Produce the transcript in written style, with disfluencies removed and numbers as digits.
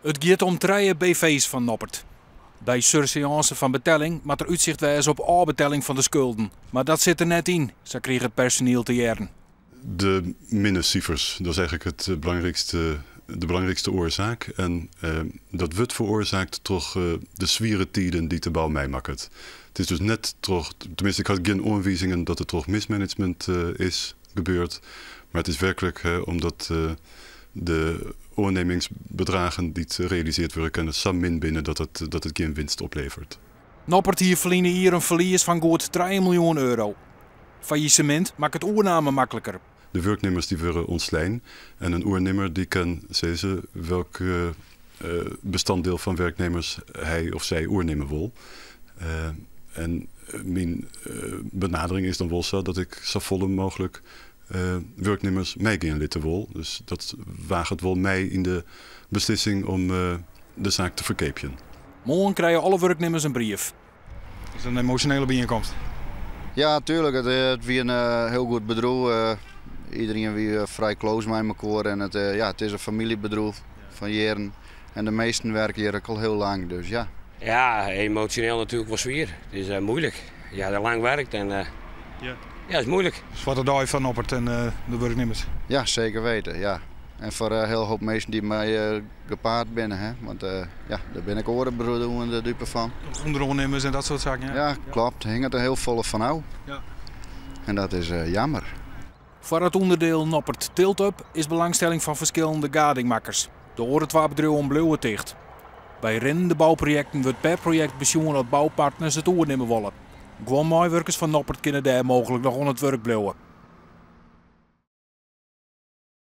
Het gaat om 3 BV's van Noppert. Bij surseance van betelling moet er uitzicht wijzen op afbetaling van de schulden. Maar dat zit er net in, zo kreeg het personeel te jaren. De minuscijfers, dat is eigenlijk de belangrijkste oorzaak. En dat wordt veroorzaakt door de zwiere tijden die de bouw meemaken. Het is dus net toch, tenminste ik had geen aanwijzingen dat er toch mismanagement is gebeurd. Maar het is werkelijk omdat de oornemingsbedragen die gerealiseerd worden kunnen zo min binnen dat het geen winst oplevert. Noppert hier verdienen hier een verlies van goed 3 miljoen euro. Faillissement maakt het oername makkelijker. De werknemers die worden ontslaan en een oernemer die kan zeggen welk bestanddeel van werknemers hij of zij oernemen wil. En mijn benadering is dan wel zo dat ik zo vol mogelijk werknemers mij gaan litten wil. Dus dat waagt het wel mij in de beslissing om de zaak te verkeepjen. Morgen krijgen alle werknemers een brief. Is dat een emotionele bijeenkomst? Ja, tuurlijk. Het was een heel goed bedrijf. Iedereen was vrij close met elkaar. En het is een familiebedrijf van jaren. En de meesten werken hier ook al heel lang. Dus ja. Ja, emotioneel natuurlijk wel zwaar. Het is moeilijk. Ja, dat lang werkt en ja, het is moeilijk. Dus wat de dag van Noppert en de werknemers? Ja, zeker weten. Ja. En voor een heel hoop mensen die mij gepaard binnen. Hè? Want ja, daar ben ik orenbroeder de dupe van. Ondernemers en dat soort zaken? Ja, ja klopt. Hing het er heel vol van nou. Ja. En dat is jammer. Voor het onderdeel Noppert Tilt-up is belangstelling van verschillende gadingmakkers. De horen 2 bedrijven blijven dicht. Bij rennende bouwprojecten wordt per project besjoen dat bouwpartners het oornemen willen. Gewoon meewerkers van Noppert kunnen daar mogelijk nog aan het werk blijven.